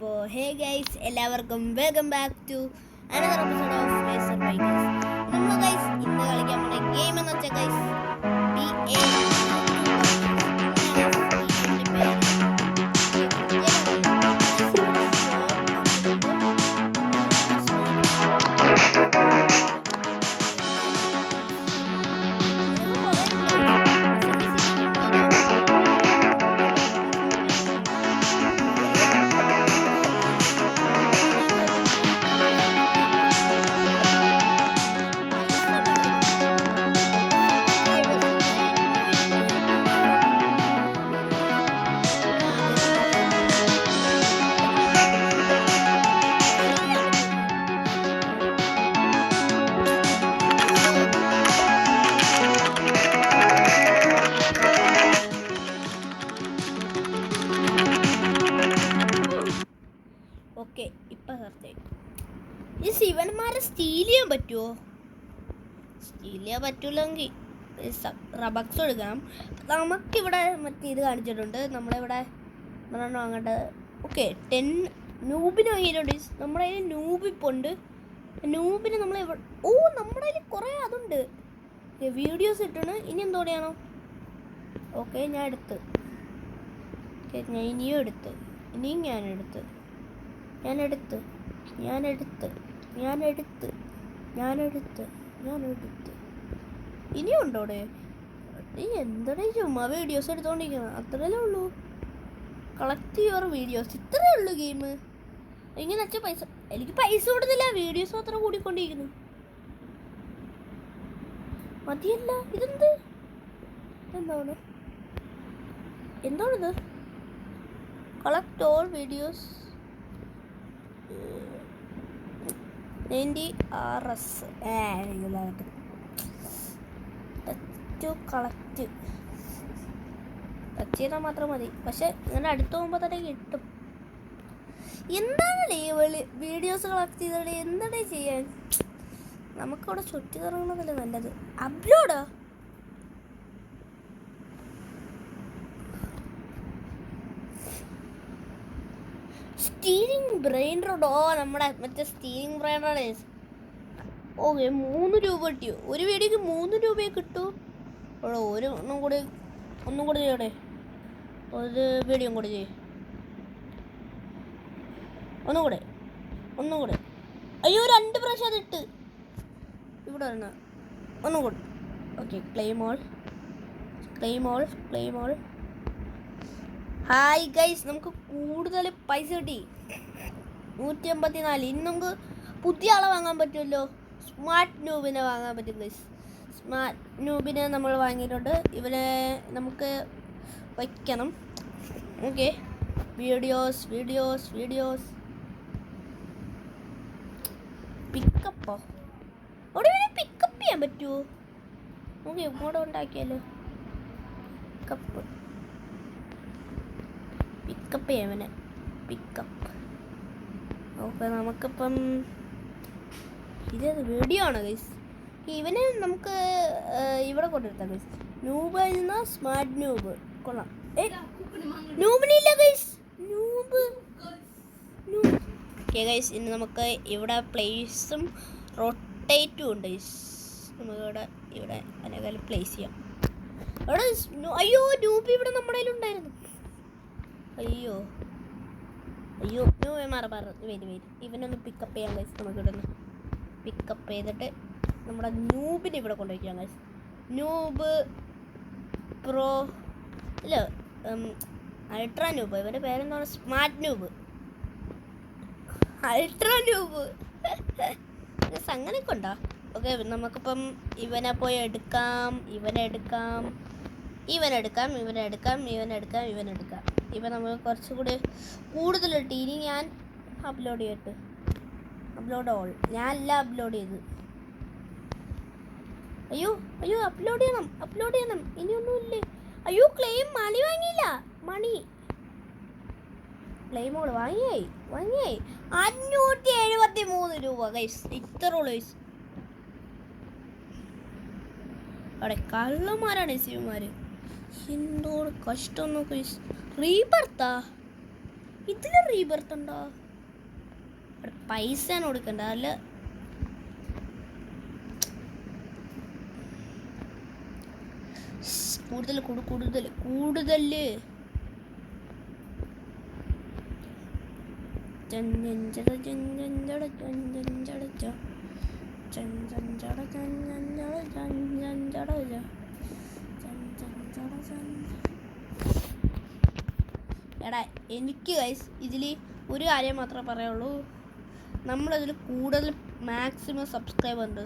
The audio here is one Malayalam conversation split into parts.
അപ്പോൾ ഹേ ഗൈസ് എല്ലാവർക്കും welcome back to another episode of racer bye guys. നമ്മൾ ഗൈസ് ഇന്ന് കളിക്കാൻ പോണ ഗെയിം എന്ന് വെച്ചാൽ ഗൈസ് ഓക്കെ ഇപ്പം സർച്ച് ഈ ശിവന്മാരെ സ്റ്റീൽ ചെയ്യാൻ പറ്റുമോ? സ്റ്റീൽ ചെയ്യാൻ പറ്റൂലെങ്കിൽ റബക്സ് എടുക്കണം. നമുക്കിവിടെ മറ്റേ ഇത് കാണിച്ചിട്ടുണ്ട്. നമ്മളിവിടെ വാങ്ങേണ്ടത് ഓക്കെ 10 നൂബിന് വാങ്ങിയിട്ടുണ്ട്. നമ്മുടെ കയ്യിൽ നൂബ് ഇപ്പോൾ ഉണ്ട്. നൂബിന് നമ്മൾ നമ്മുടെ കയ്യിൽ കുറേ അതുണ്ട്. വീഡിയോസ് ഇട്ടാണ്. ഇനി എന്തോടെയാണോ? ഓക്കെ ഞാൻ എടുത്ത് ഞാൻ ഇനിയും എടുത്ത് ഇനിയും ഉണ്ടോടെ? നീ എന്താണ് ചുമ്മാ വീഡിയോസ് എടുത്തോണ്ടിരിക്കുന്നത്? അത്രയല്ലേ ഉള്ളൂ. കളക്ട് യുവർ വീഡിയോസ്, ഇത്രയേ ഉള്ളൂ ഗെയിം. ഇങ്ങനെ വെച്ചാൽ പൈസ എനിക്ക് പൈസ കൊടുത്തില്ല, വീഡിയോസ് അത്ര കൂടിക്കൊണ്ടിരിക്കുന്നു. മതിയല്ല എന്താണിത്? Collect all videos 90 RS to collect. Touch ചെയ്താൽ മാത്രം മതി. പക്ഷെ ഇങ്ങനെ അടുത്ത് പോകുമ്പോൾ തന്നെ കിട്ടും. എന്താണ് വീഡിയോസ് കളക്ട് ചെയ്തോടെ എന്താണ് ചെയ്യാൻ? നമുക്കവിടെ ചുറ്റി കറങ്ങുന്നതല്ലേ നല്ലത്. അപ്ലോഡാ സ്റ്റീരിങ് ബ്രെയിൻ റോഡ്. നമ്മുടെ മറ്റേ സ്റ്റീരിങ് ബ്രെയിൻ റോഡ്. ഓക്കെ 3 രൂപ കിട്ടിയോ? ഒരു വീഡിയോക്ക് 3 രൂപയെ കിട്ടൂ. ഒന്നും കൂടി ചെയ്യടെ. ഒരു വീഡിയോ കൂടി ചെയ്യേ. ഒന്നും കൂടെ. അയ്യോ 2 പ്രാവശ്യം അതിട്ട് ഇവിടെ വരണം. ഒന്നും കൂടി. Okay claim all. Hi guys, നമുക്ക് കൂടുതൽ പൈസ കിട്ടി. 184. ഇനി നമുക്ക് പുതിയ ആളെ വാങ്ങാൻ പറ്റുമല്ലോ. സ്മാർട്ട് നൂബിനെ വാങ്ങാൻ പറ്റും ഗൈസ്. സ്മാർട്ട് നൂബിനെ നമ്മൾ വാങ്ങിയിട്ടുണ്ട്. ഇവനെ നമുക്ക് വയ്ക്കണം. ഓക്കെ വീഡിയോസ് പിക്കപ്പോ? അവിടെ പിക്കപ്പ് ചെയ്യാൻ പറ്റുമോ? ഓക്കെ ഇങ്ങോട്ട് ഉണ്ടാക്കിയാലോ. പിക്കപ്പ് ചെയ്യാൻ ഓക്കെ. നമുക്കിപ്പം ഇത് വീഡിയോ ആണ് ഗൈസ്. ഇവനെ നമുക്ക് ഇവിടെ കൊണ്ടുവരുത്താം ഗൈസ്. നൂബ് എന്ന സ്മാർട്ട് നൂബ് കൊള്ളാം. നൂബിനില്ല ഗൈസ്. ഓക്കെ ഗൈസ്, ഇനി നമുക്ക് ഇവിടെ പ്ലേസും റൊട്ടേറ്റും ഉണ്ട് ഗൈസ്. നമുക്കിവിടെ അതിനേക്കാളും പ്ലേസ് ചെയ്യാം. അവിടെ അയ്യോ നൂബ് ഇവിടെ നമ്മുടെ കയ്യിലുണ്ടായിരുന്നു. അയ്യോ മാറി വരും. ഇവനൊന്ന് പിക്കപ്പ് ചെയ്യാൻ ഗൈസ്. നമുക്കിവിടെ നിന്ന് പിക്കപ്പ് ചെയ്തിട്ട് നമ്മുടെ നൂബിനെ ഇവിടെ കൊണ്ടുവയ്ക്കാം ഗൈസ്. നൂബ് പ്രോ അല്ല അൾട്രാ നൂബ്. ഇവൻ്റെ പേരെന്താണ്? Smart noob, ultra noob. അങ്ങനെയൊക്കെ ഉണ്ടോ? ഓക്കെ നമുക്കിപ്പം ഇവനെ പോയി എടുക്കാം. ഇവനെടുക്കാം. ഇപ്പം നമ്മൾ കുറച്ചുകൂടി കൂടുതലിട്ട്. ഇനി ഞാൻ അപ്ലോഡ് ചെയ്തിട്ട് ഞാനല്ല അപ്ലോഡ് ചെയ്ത്. അയ്യോ അപ്ലോഡ് ചെയ്യണം. ഇനിയൊന്നുമില്ലേ? അയ്യോ ക്ലെയിം മണി വാങ്ങിയില്ല. ക്ലെയിം കൂടെ വാങ്ങിയായി 573 രൂപ ഗൈസ്. ഇത്ര ഉള്ളു ഗൈസ്. അവിടെ കള്ളന്മാരാണ് ശിവന്മാർ. എന്തോട് കഷ്ടം നോക്ക്. റീബർത്താ ഇതിൽ റീബർത്ത് ഉണ്ടോ? പൈസ കൊടുക്കണ്ട അല്ല. കൂടുതൽ കൂടുതൽ കൂടുതൽ എടാ എനിക്ക് ഗൈസ് ഇതിൽ ഒരു കാര്യം മാത്രമേ പറയുള്ളൂ. നമ്മളതിൽ കൂടുതൽ മാക്സിമം സബ്സ്ക്രൈബ് ഉണ്ട്.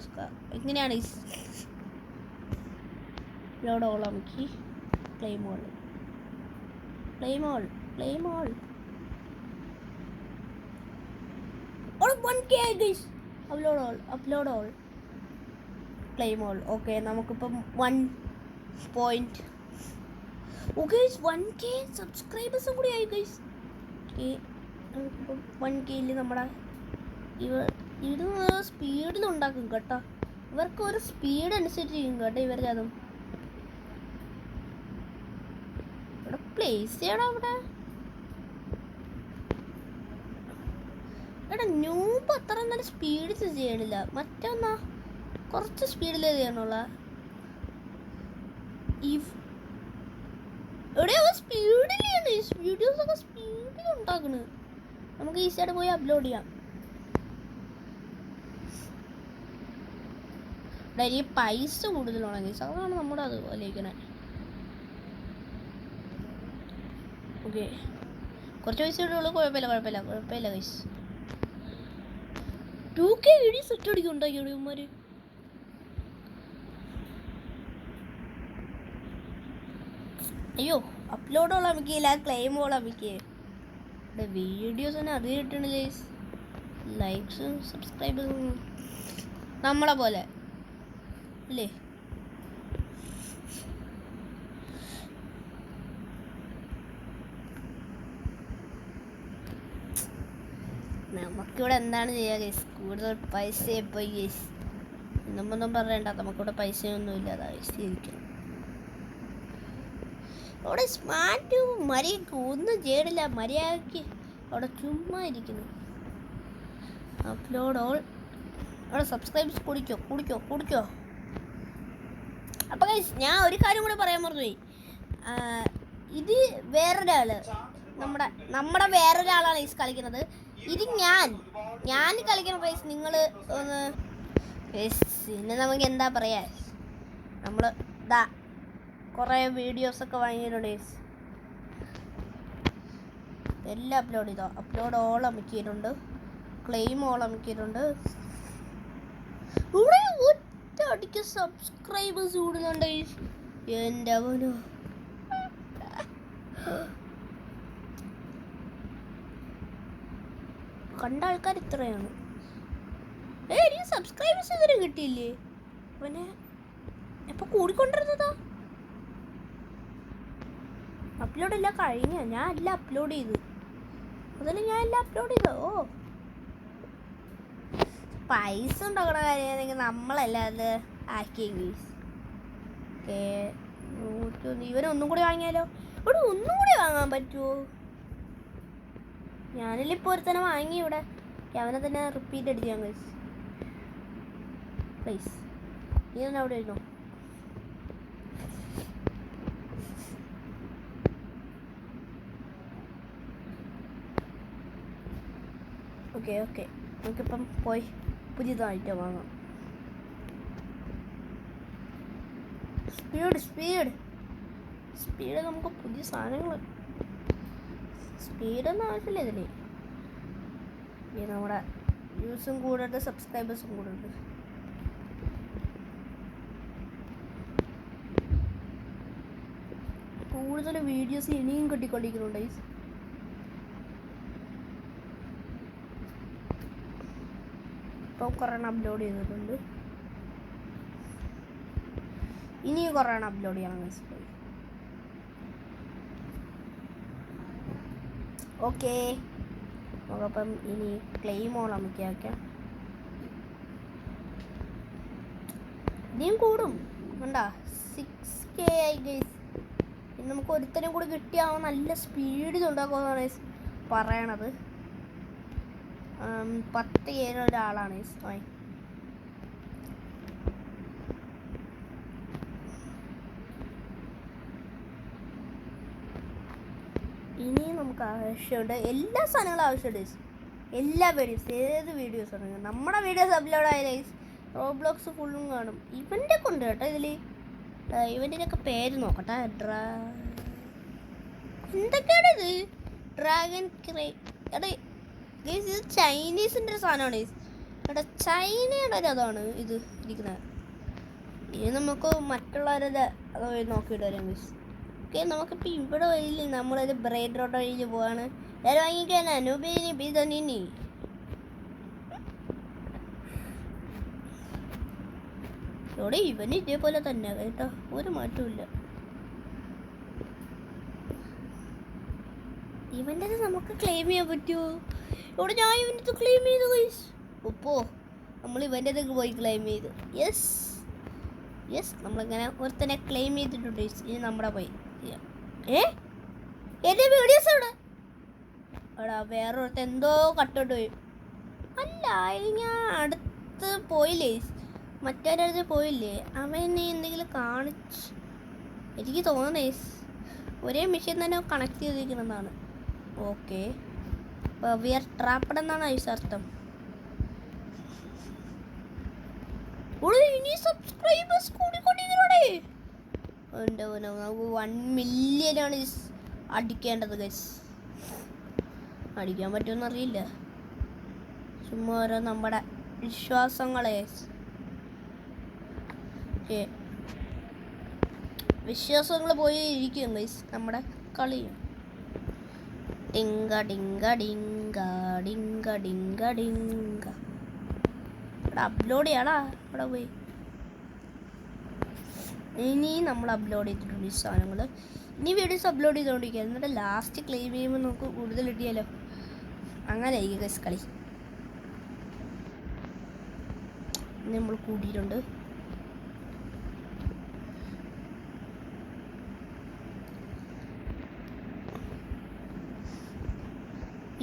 എങ്ങനെയാണ് ലോഡ് ഓൾ നമുക്ക് ക്ലെയിമോൾ or 1k guys. upload all claim all. Okay, നമുക്കിപ്പം 1 okay 1k സബ്സ്ക്രൈബേഴ്സ് കൂടി ആയി ഗൈസ്. നമുക്കിപ്പം 1k നമ്മുടെ ഇത് സ്പീഡിൽ ഉണ്ടാക്കും കേട്ടോ. ഇവർക്ക് ഒരു സ്പീഡ് അനുസരിച്ച് ചെയ്യും കേട്ടോ ഇവരുടെ. അതും ഇവിടെ പ്ലേസ് ചെയ്യണം. അവിടെ എടാ ന്യൂബ് അത്ര നല്ല സ്പീഡിൽ ചെയ്യണില്ല. മറ്റൊന്നാ കുറച്ച് സ്പീഡിൽ ചെയ്യണുള്ള. എവിടെ സ്പീഡിലാണ് വീഡിയോസ് ഒക്കെ സ്പീഡിൽ ഉണ്ടാക്കണ്. നമുക്ക് ഈസിയായിട്ട് പോയി അപ്ലോഡ് ചെയ്യാം. ഡെയിലി പൈസ കൂടുതലാണെങ്കിൽ അതാണ് നമ്മുടെ അത് ആലോചിക്കണേ. ഓക്കെ കുറച്ച് പൈസ ഉള്ളൂ. കുഴപ്പമില്ല ഗൈസ്. 2k വീഡിയോ സെറ്റ് അടിക്കും ഉണ്ടാക്കിയോളൂ ഇവന്മാര്. അയ്യോ അപ്ലോഡോളം അമിക്കില്ല, ക്ലെയിമോളം അമിക്കേ. ഇവിടെ വീഡിയോസ് തന്നെ അത് കിട്ടണില്ല. ലൈക്സും സബ്സ്ക്രൈബേഴ്സും നമ്മളെ പോലെ അല്ലേ. നമുക്കിവിടെ എന്താണ് ചെയ്യുക ഗൈസ്? കൂടുതൽ പൈസ പോയി ഗൈസ്. നമ്മൊന്നും പറയണ്ട, നമുക്കിവിടെ പൈസയൊന്നുമില്ല. അതാ ശരിക്കും അവിടെ സ്മാർട്ട് മര്യാദക്ക് ഒന്നും ചെയ്യണില്ല. മര്യാദക്ക് അവിടെ ചുമ്മാ ഇരിക്കുന്നു. Upload all. അവിടെ സബ്സ്ക്രൈബേഴ്സ് കുടിക്കോ. അപ്പോൾ ഗൈസ് ഞാൻ ഒരു കാര്യം കൂടെ പറയാൻ മറന്നുപോയി. ഇത് വേറൊരാള്, നമ്മുടെ വേറൊരാളാണ് ഗൈസ് കളിക്കുന്നത്. ഇത് ഞാൻ കളിക്കുന്ന ഗൈസ്. നിങ്ങൾ ഒന്ന് പിന്നെ നമുക്ക് എന്താ പറയാ, നമ്മൾ ഇതാ കുറേ വീഡിയോസൊക്കെ വാങ്ങിയിട്ടുണ്ട് ഗൈസ്. എല്ലാം അപ്ലോഡ് ചെയ്തോ. അപ്ലോഡ് ഓൾ അമിക്കിയിട്ടുണ്ട്, ക്ലെയിം ഓൾ അമിക്കിയിട്ടുണ്ട്. ഇവിടെ ഒറ്റ അടിക്ക് സബ്സ്ക്രൈബേഴ്സ് കൂടുന്നുണ്ട് ഗൈസ്. എൻ്റെ അവനോ കണ്ട ആൾക്കാർ ഇത്രയാണ്. എനിക്ക് സബ്സ്ക്രൈബേഴ്സ് ഇതുവരെ കിട്ടിയില്ലേ? അവനെ എപ്പോൾ കൂടിക്കൊണ്ടിരുന്നതാ? അപ്ലോഡ് എല്ലാം കഴിഞ്ഞ ഞാൻ എല്ലാം അപ്ലോഡ് ചെയ്തു. ഓ പൈസ ഉണ്ടാക്കണ കാര്യമാണെങ്കിൽ നമ്മളല്ല അത് ആക്കിയെങ്കിൽ. ഇവനൊന്നും കൂടി വാങ്ങിയാലോ? ഇവിടെ ഒന്നും കൂടി വാങ്ങാൻ പറ്റുമോ? ഞാനല്ലേ ഇപ്പോൾ ഒരുത്തനെ വാങ്ങി. ഇവിടെ അവനെ തന്നെ റിപ്പീറ്റ് അടിച്ചാൽ ഗൈസ്. പ്ലീസ് നീ തന്നെ അവിടെ ഇരുന്നോ. ഓക്കെ നമുക്കിപ്പം പോയി പുതിയതായിട്ട് വാങ്ങാം. സ്പീഡ് നമുക്ക് പുതിയ സാധനങ്ങൾ. സ്പീഡൊന്നും ആവശ്യമില്ല ഇതിന്. നമ്മുടെ വ്യൂസും കൂടരുത്, സബ്സ്ക്രൈബേഴ്സും കൂടരുത്. കൂടുതൽ വീഡിയോസ് ഇനിയും കിട്ടിക്കൊണ്ടിരിക്കുന്നുണ്ട്. ഇപ്പോൾ കുറേ അപ്ലോഡ് ചെയ്തിട്ടുണ്ട്. ഇനിയും കുറേ അപ്ലോഡ് ചെയ്യണം ഗൈസ്. ഓക്കെ നമുക്കപ്പം ഇനി ക്ലെയിം ഓൾ അമിക്കാം. ഇനിയും കൂടും കണ്ടാ. 6k ആയി ഗൈസ്. ഇനി നമുക്ക് ഒരുത്തനും കൂടി കിട്ടിയാവും നല്ല സ്പീഡിൽ ഉണ്ടാക്കുമെന്നാണ് ഗൈസ്. പറയണത്. 10 ഏഴ് ഒരാളാണ്. ഇനി നമുക്ക് ആവശ്യമുണ്ട് എല്ലാ സാധനങ്ങളും ആവശ്യമുണ്ട്. എല്ലാ വീഡിയോസ്, ഏത് വീഡിയോസ് ആണ് നമ്മുടെ വീഡിയോസ് അപ്ലോഡ് ആയ റോബ്ലോക്സ് ഫുള്ളും കാണും. ഇവൻ്റെ കൊണ്ട് കേട്ടോ ഇതിൽ. ഇവൻ്റെയൊക്കെ പേര് നോക്കട്ടെ. എന്തൊക്കെയാണ് ഇത്? ഡ്രാഗൺ ക്രേ. എടാ ഇത് ചൈനീസിൻ്റെ ഒരു സാധനമാണ്. എടാ ചൈനയുടെ ഒരു അതാണ് ഇത് ഇരിക്കുന്നത്. ഇനി നമുക്ക് മറ്റുള്ളവരുടെ അത് നോക്കിയിട്ട് വരാം ഗൈസ്. ഓക്കെ, നമുക്കിപ്പോൾ ഇവിടെ വഴിയിൽ നമ്മളൊരു ബ്രേഡ് റോഡ് വഴിയിൽ പോവാണ്. എല്ലാവരും വാങ്ങിക്കാൻ അനുപേനി ബിതനിനി. ഇവിടെ ഇവന് ഇതേപോലെ തന്നെ കേട്ടോ, ഒരു മാറ്റമില്ല. ഇവൻ്റെ നമുക്ക് ക്ലെയിം ചെയ്യാൻ പറ്റുമോ? ഇവിടെ ഞാൻ ഇവൻ്റെ ക്ലെയിം ചെയ്തു ഗൈസ്. ഒപ്പോ നമ്മൾ ഇവൻ്റെ പോയി ക്ലെയിം ചെയ്തു. യെസ് നമ്മളിങ്ങനെ ഒരുത്തനെ ക്ലെയിം ചെയ്തിട്ടുണ്ട്. ഇനി നമ്മുടെ പോയി എൻ്റെ വീഡിയോസ് അവിടെ എടാ വേറൊരുത്ത എന്തോ കട്ടോട്ട് പോയി. അല്ല ഞാൻ അടുത്ത് പോയില്ലേ, മറ്റൊരടുത്ത് പോയില്ലേ, അവനെ എന്തെങ്കിലും കാണിച്ച് എനിക്ക് തോന്നുന്നേ ഒരേ മെഷീൻ തന്നെ കണക്ട് ചെയ്തിരിക്കുന്നതാണ്. ഓക്കെ, വി ആർ ട്രാപ്പഡ് എന്നാണ് ഐസ് അർത്ഥം. ഇനി സബ്സ്ക്രൈബേഴ്സ് കൂടിക്കൊണ്ടിരിക്കണേ. നമുക്ക് 1 മില്യനാണ് അടിക്കേണ്ടത് ഗൈസ്. അടിക്കാൻ പറ്റുമെന്ന് അറിയില്ല. ചുമ്മാ ഓരോ നമ്മുടെ വിശ്വാസങ്ങളെ വിശ്വാസങ്ങൾ പോയി ഇരിക്കും ഗൈസ് നമ്മുടെ കളിയും. ഡിങ്ക ഡിങ്ക ഡിങ്ക ഡിങ്ക ഡിങ്ക ഡിങ്ക. ഇവിടെ അപ്ലോഡ് ചെയ്യാടാ. ഇവിടെ പോയി ഇനി നമ്മൾ അപ്ലോഡ് ചെയ്തിട്ടുണ്ട് ഈ സാധനങ്ങൾ. ഇനി വീഡിയോസ് അപ്ലോഡ് ചെയ്തുകൊണ്ടിരിക്കുക. എന്നിട്ട് ലാസ്റ്റ് ക്ലെയിം ചെയ്യുമ്പോൾ നമുക്ക് കൂടുതൽ കിട്ടിയാലോ. അങ്ങനെ ആയിരിക്കും ഗൈസ് കളി. നമ്മൾ കൂടിയിട്ടുണ്ട്.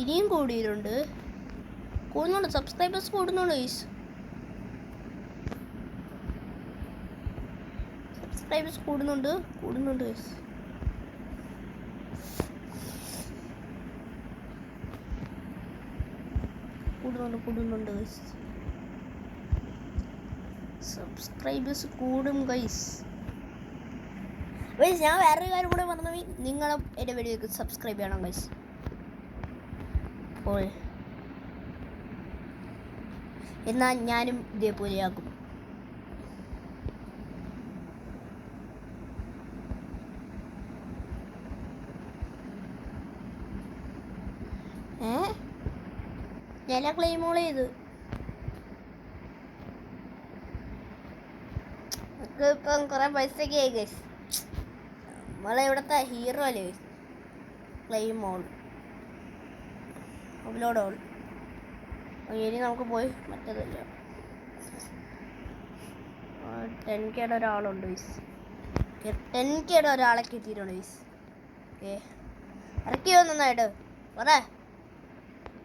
ഇനിയും കൂടുന്നുണ്ട്. സബ്സ്ക്രൈബേഴ്സ് കൂടുന്നുണ്ട് ഗൈസ്. സബ്സ്ക്രൈബേഴ്സ് കൂടുന്നുണ്ട് ഗൈസ്. കൂടുന്നുണ്ട് ഗൈസ്. സബ്സ്ക്രൈബേഴ്സ് കൂടും ഗൈസ്. ഞാൻ വേറൊരു കാര്യം കൂടെ പറഞ്ഞു, നിങ്ങളും എൻ്റെ വീഡിയോക്ക് സബ്സ്ക്രൈബ് ചെയ്യണം ഗൈസ്. അപ്പോൾ എന്നാൽ ഞാനും ഇതേപോലെയാകും. ഞാൻ ക്ലെയിമോൾ ചെയ്ത് ഇപ്പം കുറെ പൈസയൊക്കെ ആയി ഗൈസ്. നമ്മളെ ഇവിടുത്തെ ഹീറോ അല്ലേ ക്ലെയിമോൾ അപ്ലോഡ് ഓൾ. ഇനി നമുക്ക് പോയി മറ്റേതല്ല 10Kയുടെ ഒരാളുണ്ട് ഗൈസ്. 10Kയുടെ ഒരാളെ കിട്ടിയിട്ടുണ്ട് ഗൈസ്. ഓക്കെ, ഇറക്കി നന്നായിട്ട് പറ.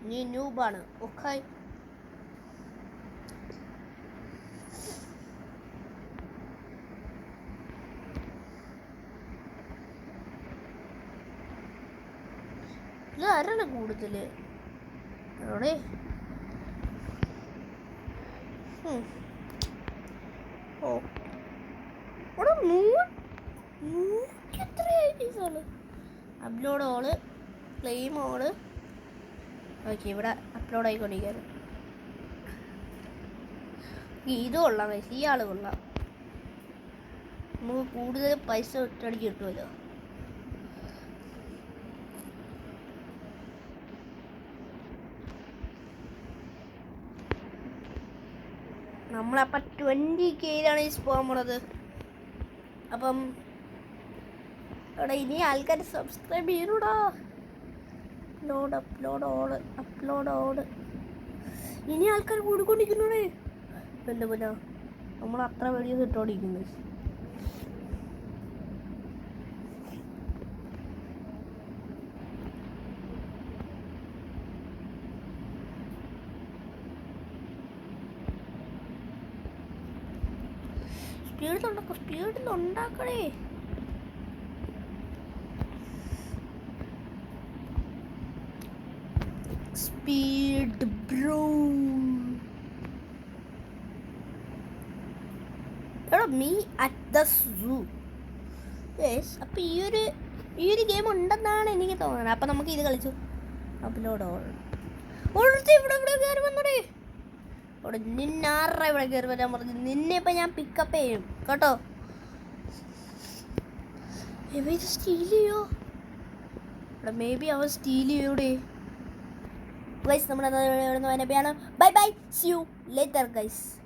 നീ ന്യൂബാണ്. ഓക്കെ, ഇത് ആരാണ് കൂടുതൽ അവിടെ? അപ്ലോഡ് ഓള് ക്ലെയിം ഓള്. ഓക്കെ, ഇവിടെ അപ്ലോഡ് ആയിക്കൊണ്ടിരിക്കുകയാണ്. ഇത് കൊള്ളാം ഗൈസ്, ഈ ആള് കൊള്ളാം. നമുക്ക് കൂടുതൽ പൈസ ഒറ്റയടിക്ക് കിട്ടുമല്ലോ. നമ്മളപ്പം 20Kയിലാണ് ഈ പോകാൻ പോണത്. അപ്പം എടാ ഇനി ആൾക്കാർ സബ്സ്ക്രൈബ് ചെയ്യണോടാ. അപ്ലോഡ് ഓട് ഇനി ആൾക്കാർ കൂടിക്കൊണ്ടിരിക്കുന്നോടേ. എൻ്റെ പിന്നെ നമ്മൾ അത്ര വീഡിയോസ് ഇട്ടോണ്ടിരിക്കുന്നത്. സ്പീഡിലുണ്ടാക്കണേ. Speed bro. Me at the zoo. അപ്പം ഈ ഒരു ഗെയിം ഉണ്ടെന്നാണ് എനിക്ക് തോന്നുന്നത്. അപ്പം നമുക്ക് ഇത് കളിച്ചു. അപ്ലോഡ് ഇവിടെ കയറി വന്നടേ. അവിടെ നിന്നാറ ഇവിടെ കയറി വരാൻ പറഞ്ഞു. നിന്നെ ഇപ്പം ഞാൻ പിക്കപ്പ് ചെയ്യും കേട്ടോ. ഇത് സ്റ്റീൽ ചെയ്യോ? ഇവിടെ മേ ബി അവൻ സ്റ്റീൽ ചെയ്യൂടെ. ഗൈസ് നമ്മുടെ bye bye, see you later guys.